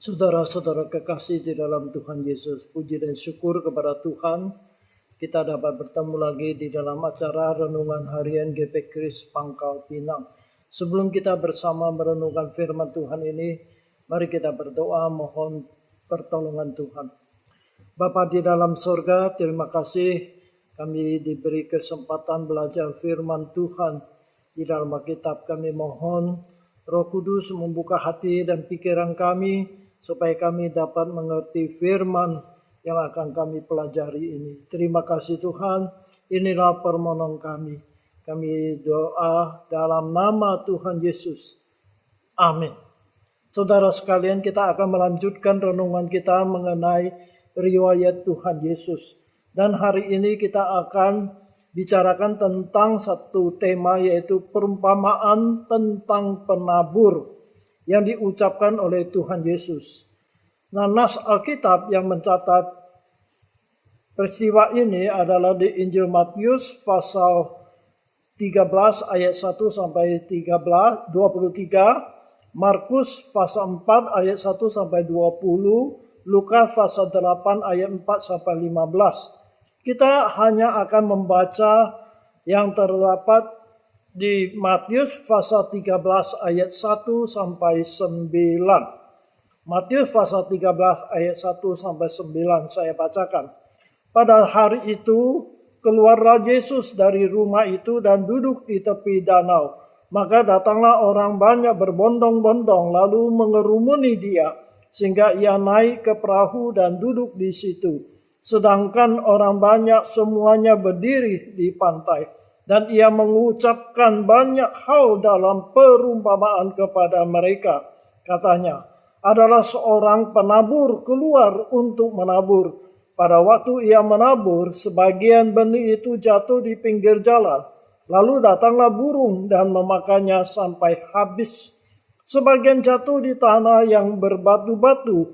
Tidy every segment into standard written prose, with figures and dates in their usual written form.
Saudara-saudara kekasih di dalam Tuhan Yesus, puji dan syukur kepada Tuhan. Kita dapat bertemu lagi di dalam acara Renungan Harian GP Kris Pangkal Pinang. Sebelum kita bersama merenungkan firman Tuhan ini, mari kita berdoa mohon pertolongan Tuhan. Bapa di dalam surga, terima kasih kami diberi kesempatan belajar firman Tuhan. Di dalam Alkitab kami mohon Roh Kudus membuka hati dan pikiran kami, supaya kami dapat mengerti firman yang akan kami pelajari ini. Terima kasih Tuhan, inilah permohonan kami. Kami doa dalam nama Tuhan Yesus. Amin. Saudara sekalian, kita akan melanjutkan renungan kita mengenai riwayat Tuhan Yesus. Dan hari ini kita akan bicarakan tentang satu tema, yaitu perumpamaan tentang penabur yang diucapkan oleh Tuhan Yesus. Nah, nas Alkitab yang mencatat peristiwa ini adalah di Injil Matius pasal 13 ayat 1 sampai 23, Markus pasal 4 ayat 1 sampai 20, Lukas pasal 8 ayat 4 sampai 15. Kita hanya akan membaca yang terdapat di Matius pasal 13 ayat 1 sampai 9. Matius pasal 13 ayat 1 sampai 9 saya bacakan. Pada hari itu keluarlah Yesus dari rumah itu dan duduk di tepi danau. Maka datanglah orang banyak berbondong-bondong lalu mengerumuni dia, sehingga ia naik ke perahu dan duduk di situ. Sedangkan orang banyak semuanya berdiri di pantai. Dan ia mengucapkan banyak hal dalam perumpamaan kepada mereka. Katanya, adalah seorang penabur keluar untuk menabur. Pada waktu ia menabur, sebagian benih itu jatuh di pinggir jalan. Lalu datanglah burung dan memakannya sampai habis. Sebagian jatuh di tanah yang berbatu-batu,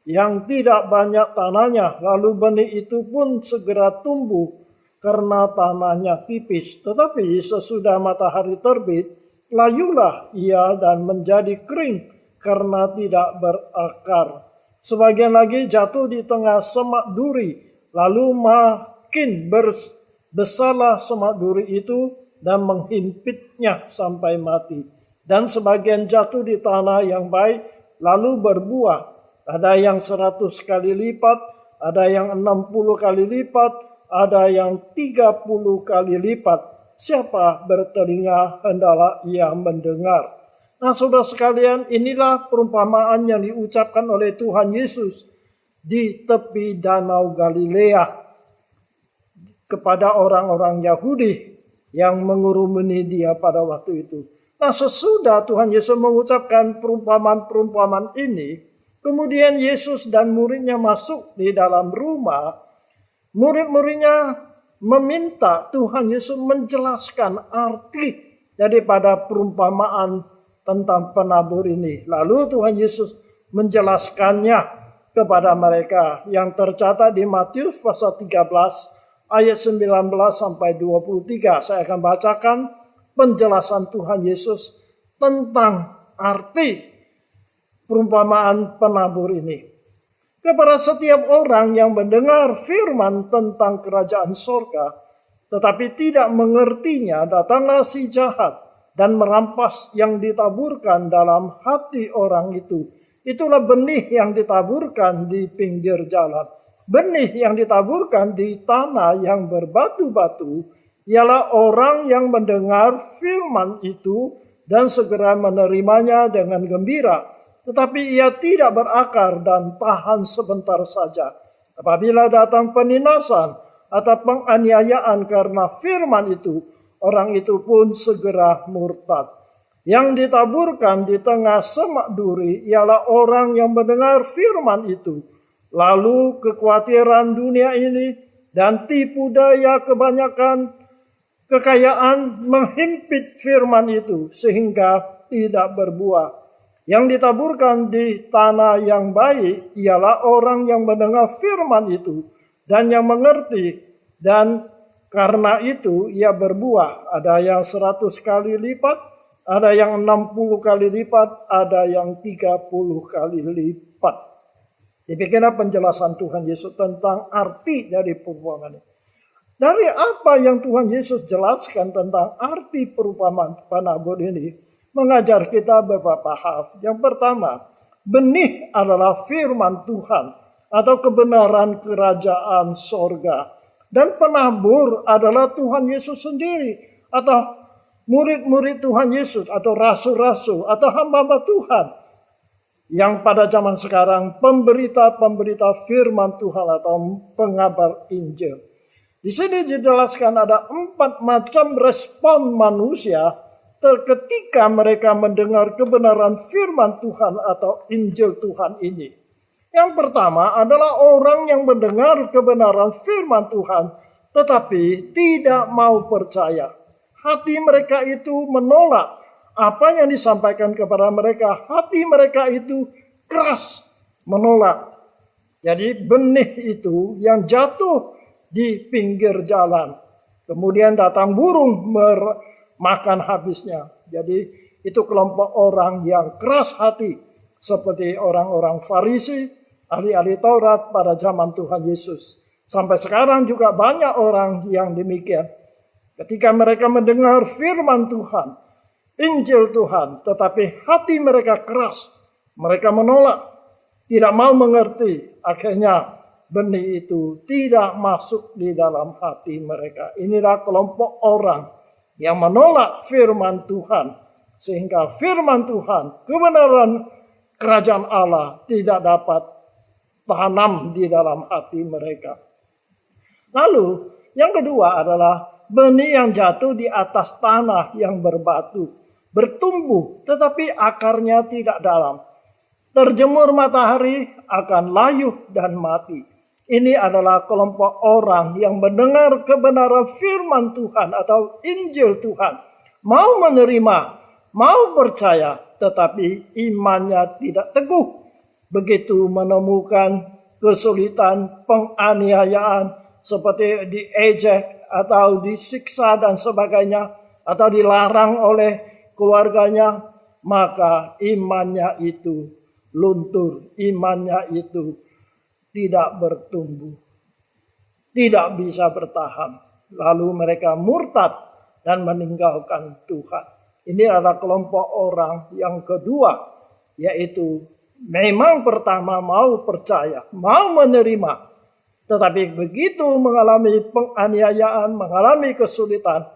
yang tidak banyak tanahnya. Lalu benih itu pun segera tumbuh, karena tanahnya tipis. Tetapi sesudah matahari terbit, layulah ia dan menjadi kering karena tidak berakar. Sebagian lagi jatuh di tengah semak duri, lalu makin besarlah semak duri itu dan menghimpitnya sampai mati. Dan sebagian jatuh di tanah yang baik, lalu berbuah. Ada yang 100 kali lipat, ada yang 60 kali lipat, ada yang 30 kali lipat. Siapa bertelinga hendaklah ia mendengar. Nah, saudara sekalian, inilah perumpamaan yang diucapkan oleh Tuhan Yesus di tepi danau Galilea kepada orang-orang Yahudi yang mengurumuni dia pada waktu itu. Nah, sesudah Tuhan Yesus mengucapkan perumpamaan-perumpamaan ini, kemudian Yesus dan muridnya masuk di dalam rumah. Murid-muridnya meminta Tuhan Yesus menjelaskan arti daripada perumpamaan tentang penabur ini. Lalu Tuhan Yesus menjelaskannya kepada mereka yang tercatat di Matius pasal 13 ayat 19 sampai 23. Saya akan bacakan penjelasan Tuhan Yesus tentang arti perumpamaan penabur ini. Kepada setiap orang yang mendengar firman tentang kerajaan sorga, tetapi tidak mengertinya, datanglah si jahat dan merampas yang ditaburkan dalam hati orang itu. Itulah benih yang ditaburkan di pinggir jalan. Benih yang ditaburkan di tanah yang berbatu-batu, ialah orang yang mendengar firman itu dan segera menerimanya dengan gembira. Tetapi ia tidak berakar dan tahan sebentar saja. Apabila datang penindasan atau penganiayaan karena firman itu, orang itu pun segera murtad. Yang ditaburkan di tengah semak duri ialah orang yang mendengar firman itu. Lalu kekhawatiran dunia ini dan tipu daya kebanyakan kekayaan menghimpit firman itu sehingga tidak berbuah. Yang ditaburkan di tanah yang baik ialah orang yang mendengar firman itu dan yang mengerti, dan karena itu ia berbuah. Ada yang 100 kali lipat, ada yang 60 kali lipat, ada yang 30 kali lipat. Demikianlah penjelasan Tuhan Yesus tentang arti dari perumpamaan ini. Dari apa yang Tuhan Yesus jelaskan tentang arti perumpamaan penabur ini, mengajar kita beberapa hal. Yang pertama, benih adalah firman Tuhan atau kebenaran kerajaan sorga. Dan penabur adalah Tuhan Yesus sendiri atau murid-murid Tuhan Yesus atau rasul-rasul atau hamba-hamba Tuhan yang pada zaman sekarang pemberita-pemberita firman Tuhan atau pengabar Injil. Di sini dijelaskan ada 4 macam respon manusia ketika mereka mendengar kebenaran firman Tuhan atau Injil Tuhan ini. Yang pertama adalah orang yang mendengar kebenaran firman Tuhan tetapi tidak mau percaya. Hati mereka itu menolak apa yang disampaikan kepada mereka. Hati mereka itu keras menolak. Jadi benih itu yang jatuh di pinggir jalan. Kemudian datang burung makan habisnya. Jadi itu kelompok orang yang keras hati. Seperti orang-orang Farisi, ahli-ahli Taurat pada zaman Tuhan Yesus. Sampai sekarang juga banyak orang yang demikian. Ketika mereka mendengar firman Tuhan, Injil Tuhan, tetapi hati mereka keras. Mereka menolak, tidak mau mengerti. Akhirnya benih itu tidak masuk di dalam hati mereka. Inilah kelompok orang yang menolak firman Tuhan. Sehingga firman Tuhan, kebenaran kerajaan Allah tidak dapat tanam di dalam hati mereka. Lalu yang kedua adalah benih yang jatuh di atas tanah yang berbatu. Bertumbuh tetapi akarnya tidak dalam. Terjemur matahari akan layu dan mati. Ini adalah kelompok orang yang mendengar kebenaran firman Tuhan atau Injil Tuhan. Mau menerima, mau percaya, tetapi imannya tidak teguh. Begitu menemukan kesulitan, penganiayaan, seperti diejek atau disiksa dan sebagainya, atau dilarang oleh keluarganya, maka imannya itu luntur, imannya itu tidak bertumbuh, tidak bisa bertahan. Lalu mereka murtad dan meninggalkan Tuhan. Ini adalah kelompok orang yang kedua, yaitu memang pertama mau percaya, mau menerima, tetapi begitu mengalami penganiayaan, mengalami kesulitan,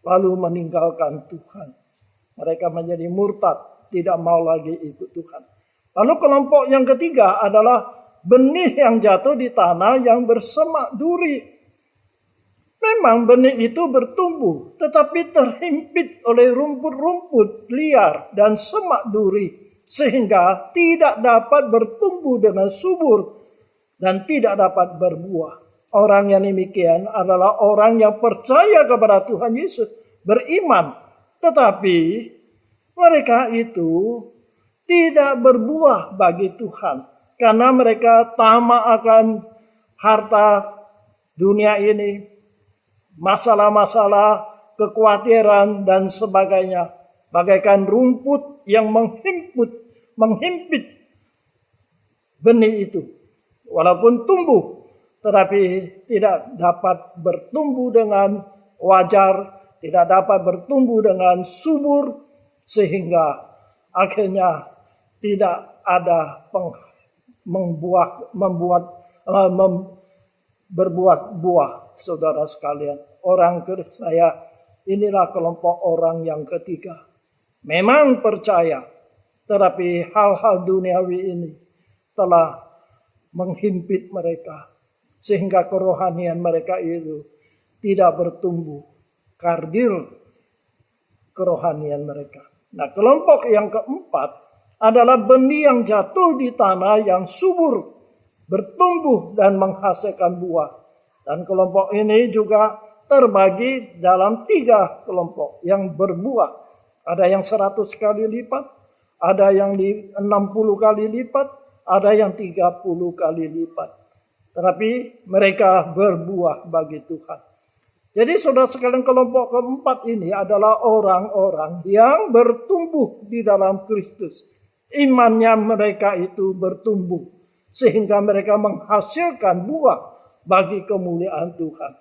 lalu meninggalkan Tuhan. Mereka menjadi murtad, tidak mau lagi ikut Tuhan. Lalu kelompok yang ketiga adalah benih yang jatuh di tanah yang bersemak duri. Memang benih itu bertumbuh, tetapi terhimpit oleh rumput-rumput liar dan semak duri, sehingga tidak dapat bertumbuh dengan subur dan tidak dapat berbuah. Orang yang demikian adalah orang yang percaya kepada Tuhan Yesus, beriman, tetapi mereka itu tidak berbuah bagi Tuhan. Karena mereka tamak akan harta dunia ini, masalah-masalah, kekhawatiran, dan sebagainya. Bagaikan rumput yang menghimpit benih itu. Walaupun tumbuh, tetapi tidak dapat bertumbuh dengan wajar, tidak dapat bertumbuh dengan subur, sehingga akhirnya tidak ada berbuat buah. Saudara sekalian, orang percaya inilah kelompok orang yang ketiga. Memang percaya, tetapi hal-hal duniawi ini telah menghimpit mereka, sehingga kerohanian mereka itu tidak bertumbuh, kardil kerohanian mereka. Nah, kelompok yang keempat adalah benih yang jatuh di tanah yang subur, bertumbuh dan menghasilkan buah. Dan kelompok ini juga terbagi dalam 3 kelompok yang berbuah. Ada yang 100 kali lipat, ada yang 60 kali lipat, ada yang 30 kali lipat. Tetapi mereka berbuah bagi Tuhan. Jadi saudara sekalian, kelompok keempat ini adalah orang-orang yang bertumbuh di dalam Kristus. Imannya mereka itu bertumbuh sehingga mereka menghasilkan buah bagi kemuliaan Tuhan.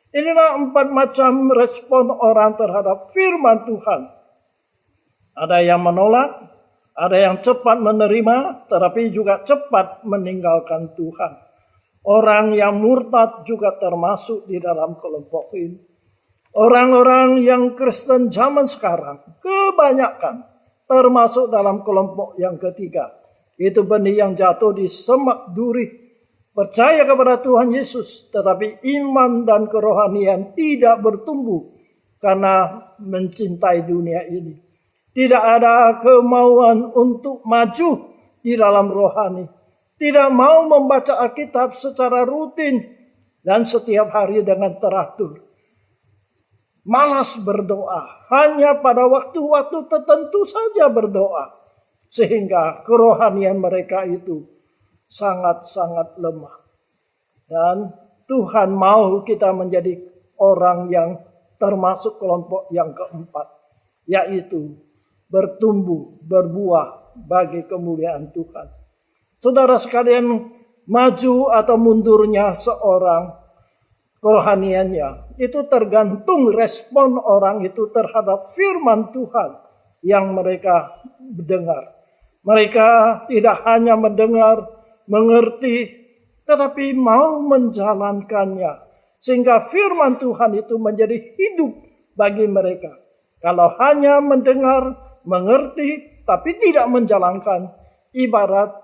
Inilah 4 macam respon orang terhadap firman Tuhan. Ada yang menolak, ada yang cepat menerima, tetapi juga cepat meninggalkan Tuhan. Orang yang murtad juga termasuk di dalam kelompok ini. Orang-orang yang Kristen zaman sekarang kebanyakan termasuk dalam kelompok yang ketiga. Itu benih yang jatuh di semak duri. Percaya kepada Tuhan Yesus, tetapi iman dan kerohanian tidak bertumbuh karena mencintai dunia ini. Tidak ada kemauan untuk maju di dalam rohani. Tidak mau membaca Alkitab secara rutin dan setiap hari dengan teratur. Malas berdoa, hanya pada waktu-waktu tertentu saja berdoa. Sehingga kerohanian mereka itu sangat-sangat lemah. Dan Tuhan mau kita menjadi orang yang termasuk kelompok yang keempat. Yaitu bertumbuh, berbuah bagi kemuliaan Tuhan. Saudara sekalian, maju atau mundurnya seorang kerohaniannya itu tergantung respon orang itu terhadap firman Tuhan yang mereka dengar. Mereka tidak hanya mendengar, mengerti, tetapi mau menjalankannya. Sehingga firman Tuhan itu menjadi hidup bagi mereka. Kalau hanya mendengar, mengerti, tapi tidak menjalankan, ibarat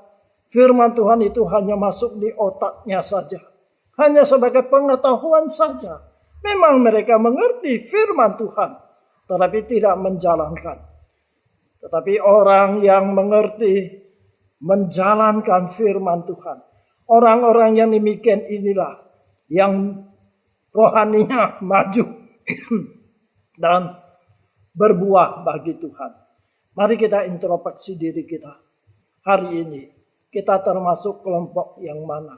firman Tuhan itu hanya masuk di otaknya saja. Hanya sebagai pengetahuan saja. Memang mereka mengerti firman Tuhan, tetapi tidak menjalankan. Tetapi orang yang mengerti, menjalankan firman Tuhan. Orang-orang yang demikian inilah yang rohaninya maju dan berbuah bagi Tuhan. Mari kita introspeksi diri kita hari ini. Kita termasuk kelompok yang mana?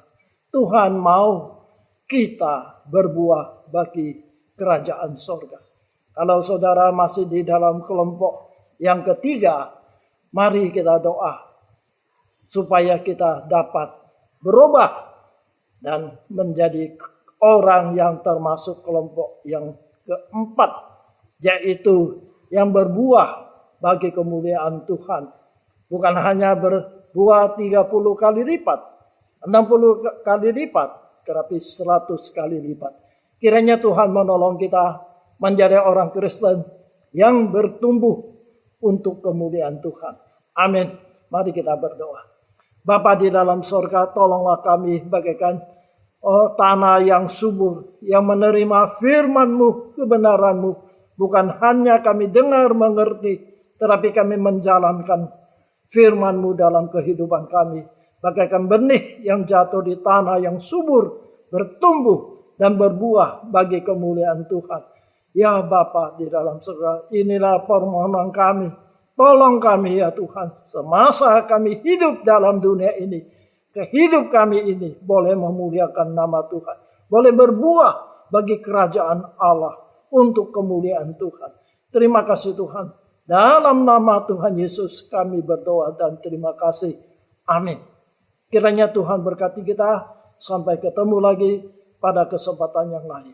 Tuhan mau kita berbuah bagi kerajaan sorga. Kalau saudara masih di dalam kelompok yang ketiga, mari kita doa supaya kita dapat berubah dan menjadi orang yang termasuk kelompok yang keempat, yaitu yang berbuah bagi kemuliaan Tuhan. Bukan hanya berbuah 30 kali lipat, 60 kali lipat, tetapi 100 kali lipat. Kiranya Tuhan menolong kita menjadi orang Kristen yang bertumbuh untuk kemuliaan Tuhan. Amin. Mari kita berdoa. Bapa di dalam sorga, tolonglah kami bagaikan tanah yang subur, yang menerima firman-Mu, kebenaran-Mu. Bukan hanya kami dengar mengerti, tetapi kami menjalankan firman-Mu dalam kehidupan kami. Bagaikan benih yang jatuh di tanah yang subur, bertumbuh dan berbuah bagi kemuliaan Tuhan. Ya Bapa di dalam surga, inilah permohonan kami. Tolong kami ya Tuhan, semasa kami hidup dalam dunia ini, kehidup kami ini boleh memuliakan nama Tuhan. Boleh berbuah bagi kerajaan Allah untuk kemuliaan Tuhan. Terima kasih Tuhan. Dalam nama Tuhan Yesus kami berdoa dan terima kasih. Amin. Kiranya Tuhan berkati kita. Sampai ketemu lagi pada kesempatan yang lain.